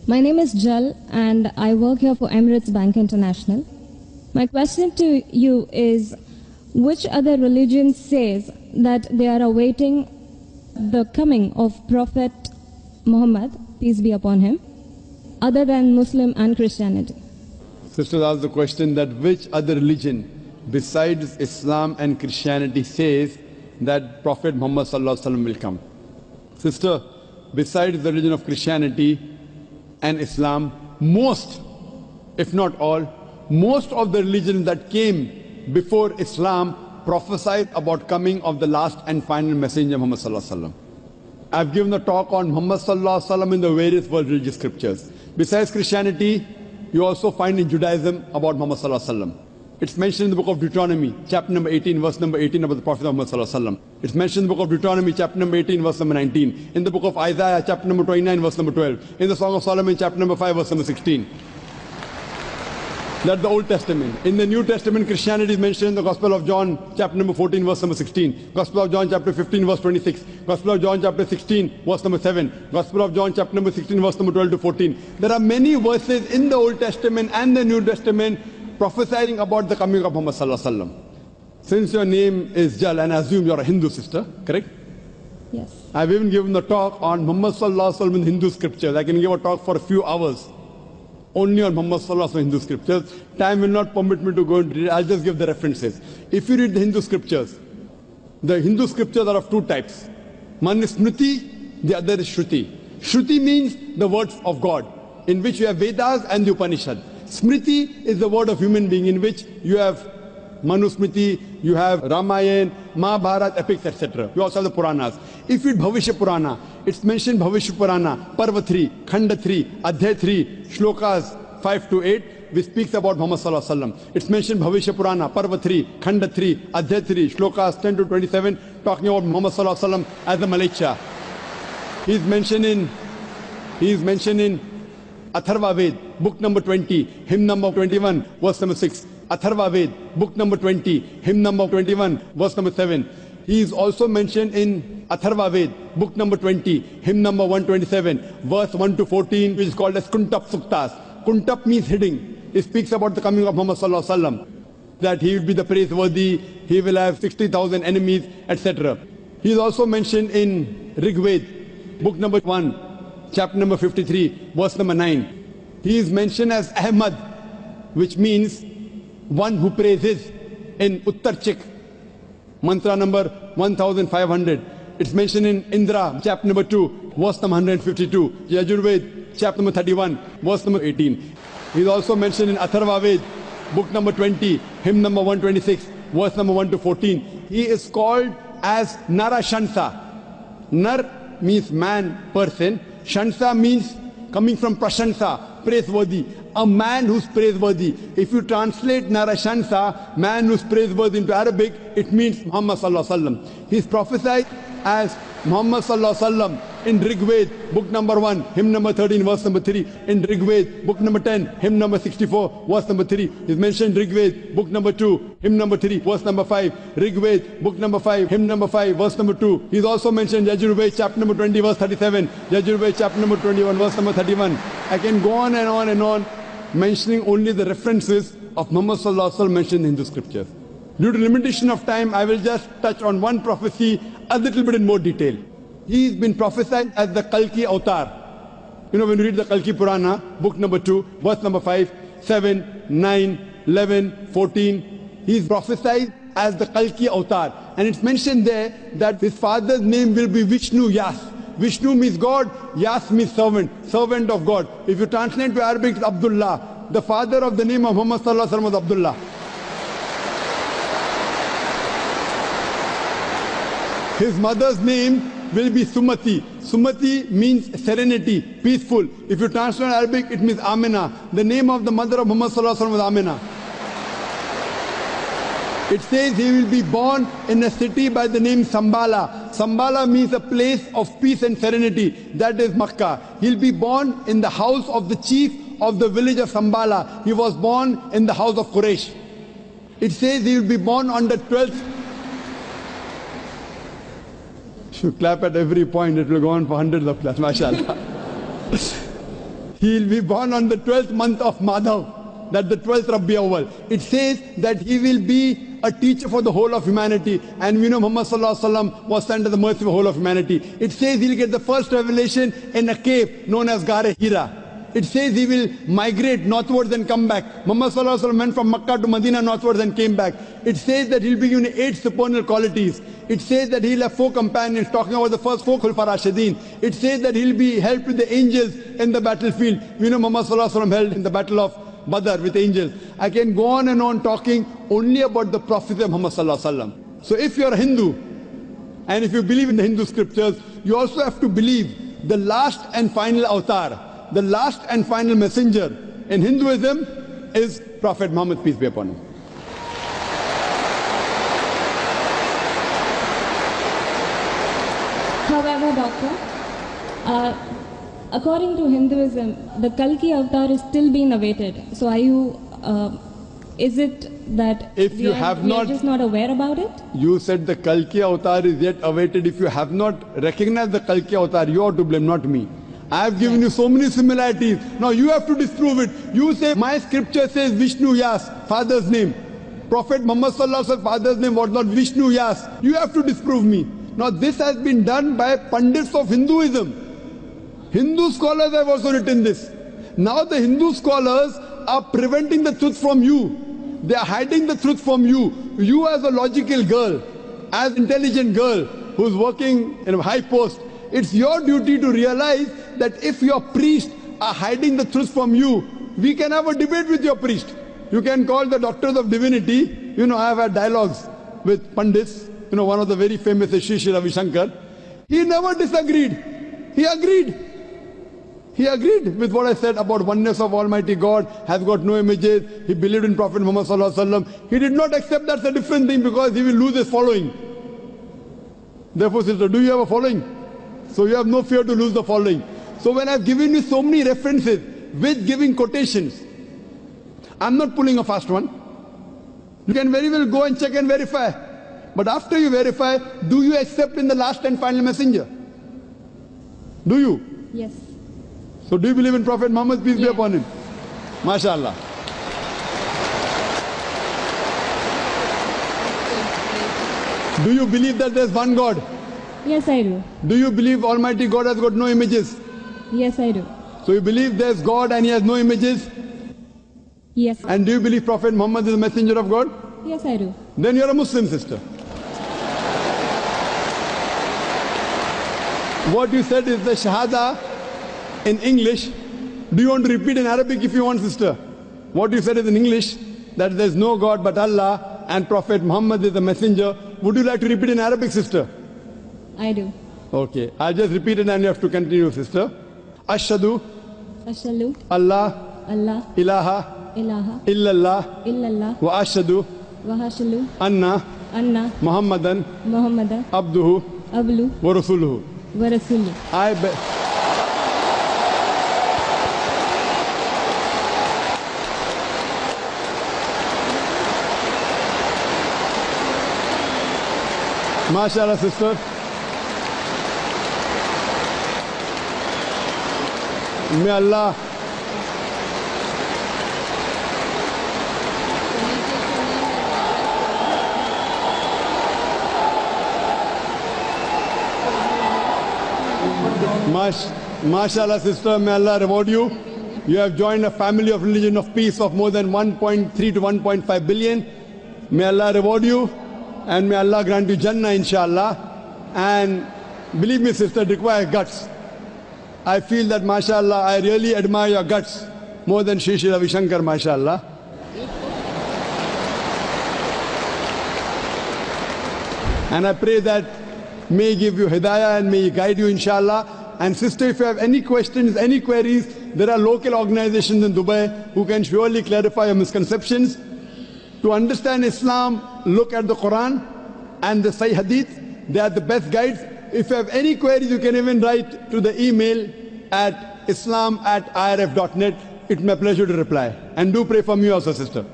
My name is Jal and I work here for Emirates Bank International. My question to you is, which other religion says that they are awaiting the coming of Prophet Muhammad, peace be upon him, other than Muslim and Christianity? Sisters asked the question that which other religion besides Islam and Christianity says that Prophet Muhammad will come. Sister, besides the religion of Christianity and Islam, most, if not all, most of the religions that came before Islam prophesied about coming of the last and final messenger Muhammad. I've given a talk on Muhammad in the various world religious scriptures. Besides Christianity, you also find in Judaism about Muhammad. It's mentioned in the book of Deuteronomy, chapter number 18, verse number 18 about the Prophet Muhammad. It's mentioned in the book of Deuteronomy, chapter number 18, verse number 19. In the book of Isaiah, chapter number 29, verse number 12. In the Song of Solomon, chapter number 5, verse number 16. That's the Old Testament. In the New Testament, Christianity is mentioned in the Gospel of John, chapter number 14, verse number 16. Gospel of John, chapter 15, verse 26. Gospel of John, chapter 16, verse number 7. Gospel of John, chapter number 16, verse number 12 to 14. There are many verses in the Old Testament and the New Testament prophesying about the coming of Muhammad. Since your name is Jal, and I assume you're a Hindu sister, correct? Yes. I've even given a talk on Muhammad in Hindu scriptures. I can give a talk for a few hours only on Muhammad in Hindu scriptures. Time will not permit me to go into it. I'll just give the references. If you read the Hindu scriptures are of two types. One is Smriti, the other is Shruti. Shruti means the words of God, in which you have Vedas and the Upanishad. Smriti is the word of human being, in which you have Manusmriti, you have Ramayana, Mahabharata, epics, etc. You also have the Puranas. If you read Bhavishya Purana, it's mentioned Bhavishya Purana, Parva 3, Khanda 3, Adhyay 3, Shlokas 5 to 8, which speaks about Muhammad. It's mentioned Bhavishya Purana, Parva 3, Khanda 3, Adhyay 3, Shlokas 10 to 27, talking about Muhammad as a Malacha. He is mentioned in Atharva Ved, book number 20, hymn number 21, verse number 6. Atharva Ved, book number 20, hymn number 21, verse number 7. He is also mentioned in Atharva Ved, book number 20, hymn number 127, verse 1 to 14, which is called as Kuntap Suktas. Kuntap means hiding. It speaks about the coming of Muhammad, that he will be the praiseworthy, he will have 60,000 enemies, etc. He is also mentioned in Rig Ved, book number 1, chapter number 53, verse number 9. He is mentioned as Ahmad, which means one who praises, in Uttarchik, mantra number 1500. It's mentioned in Indra, chapter number 2, verse number 152. Yajurved, chapter number 31, verse number 18. He is also mentioned in Atharva Ved, book number 20, hymn number 126, verse number 1 to 14. He is called as Narashansa. Nar means man, person. Shansa means coming from Prashansa, praiseworthy. A man who's praiseworthy. If you translate Narashansa, man who's praiseworthy, into Arabic, it means Muhammad Sallallahu Alaihi Wasallam. He's prophesied as Muhammad Sallallahu Alaihi Wasallam in Rig Ved, book number 1, hymn number 13, verse number 3. In Rig Ved, book number 10, hymn number 64, verse number 3. He's mentioned Rig Ved, book number 2, hymn number 3, verse number 5. Rig Ved, book number 5, hymn number 5, verse number 2. He's also mentioned Yajurved, chapter number 20, verse 37. Yajurved, chapter number 21, verse number 31. I can go on and on and on, mentioning only the references of Muhammad Sallallahu Alaihi Wasallam mentioned in the scriptures. Due to limitation of time, I will just touch on one prophecy a little bit in more detail. He's been prophesied as the Kalki Avatar. You know, when you read the Kalki Purana, book number 2, verse number 5, 7, 9, 11, 14, he's prophesied as the Kalki Avatar. And it's mentioned there that his father's name will be Vishnu Yas. Vishnu means God, Yas means servant, servant of God. If you translate to Arabic, it's Abdullah. The father of the name of Muhammad Sallallahu Alaihi Wasallam was Abdullah. His mother's name will be Sumati. Sumati means serenity, peaceful. If you translate Arabic, it means Amina. The name of the mother of Muhammad Sallallahu Alaihi Wasallam was Amina. It says he will be born in a city by the name Sambala. Sambala means a place of peace and serenity. That is Makkah. He'll be born in the house of the chief of the village of Sambala. He was born in the house of Quraysh. It says he will be born on the 12th. You clap at every point, it will go on for hundreds of claps, mashallah. He will be born on the 12th month of Madhav, that the 12th Rabbi Awwal. It says that he will be a teacher for the whole of humanity. And we know Muhammad Sallallahu Alaihi Wasallam was sent to the mercy of the whole of humanity. It says he'll get the first revelation in a cave known as Gare Hira. It says he will migrate northwards and come back. Muhammad Sallallahu Alaihi Wasallam went from Makkah to Medina northwards and came back. It says that he'll be given 8 supernal qualities. It says that he'll have 4 companions, talking about the first 4 Khulfa Rashidin. It says that he'll be helped with the angels in the battlefield. We know Muhammad Sallallahu Alaihi Wasallam held in the battle of Badr with angels. I can go on and on talking only about the prophecy of Muhammad Sallallahu Alaihi Wasallam. So if you're a Hindu, and if you believe in the Hindu scriptures, you also have to believe the last and final avatar, the last and final messenger in Hinduism is Prophet Muhammad, peace be upon him. However, Doctor, according to Hinduism, the Kalki avatar is still being awaited. So are you, is it that If we you are, have we are not- just not aware about it? You said the Kalki avatar is yet awaited. If you have not recognized the Kalki avatar, you are to blame, not me. I have given you so many similarities. Now you have to disprove it. You say, my scripture says Vishnu Yas, father's name. Prophet Muhammad Sallallahu Alaihi Wasallam, father's name was not Vishnu Yas. You have to disprove me. Now this has been done by Pandits of Hinduism. Hindu scholars have also written this. Now the Hindu scholars are preventing the truth from you. They are hiding the truth from you. You as a logical girl, as intelligent girl who's working in a high post, it's your duty to realize that if your priests are hiding the truth from you, we can have a debate with your priest. You can call the doctors of divinity. You know, I have had dialogues with Pandits. You know, one of the very famous is Sri Sri Ravi Shankar. He never disagreed. He agreed. He agreed with what I said about oneness of Almighty God, has got no images. He believed in Prophet Muhammad Sallallahu Alaihi Wasallam. He did not accept that's a different thing because he will lose his following. Therefore, sister, do you have a following? So you have no fear to lose the following. So when I've given you so many references with giving quotations, I'm not pulling a fast one. You can very well go and check and verify. But after you verify, do you accept in the last and final messenger? Do you? Yes. So do you believe in Prophet Muhammad, peace be Yeah. upon him? MashaAllah. Do you believe that there's one God? Yes, I do. Do you believe Almighty God has got no images? Yes, I do. So you believe there's God and he has no images? Yes. And do you believe Prophet Muhammad is a messenger of God? Yes, I do. Then you're a Muslim, sister. What you said is the Shahada in English. Do you want to repeat in Arabic if you want, sister? What you said is in English, that there's no God but Allah and Prophet Muhammad is the messenger. Would you like to repeat in Arabic, sister? I do. Okay, I'll just repeat it and you have to continue, sister. Ashhadu Ashhadu Allah Allah ilaha ilaha illallah illallah wa ashhadu wa ashhadu anna anna Muhammadan Muhammadan abduhu ablu wa rasuluhu. wa rasuluh. MashaAllah, sister. May Allah MashaAllah, sister, may Allah reward you. You have joined a family of religion of peace of more than 1.3 to 1.5 billion. May Allah reward you and may Allah grant you Jannah, inshallah. And believe me, sister, it requires guts. I feel that, mashallah, I really admire your guts more than Sri Sri Ravi Shankar, mashallah. And I pray that may He give you hidayah and may He guide you, inshallah. And sister, if you have any questions, any queries, there are local organizations in Dubai who can surely clarify your misconceptions. To understand Islam, look at the Quran and the Sahih Hadith. They are the best guides. If you have any queries, you can even write to the email at islam@irf.net. It's my pleasure to reply. And do pray for me also, sister.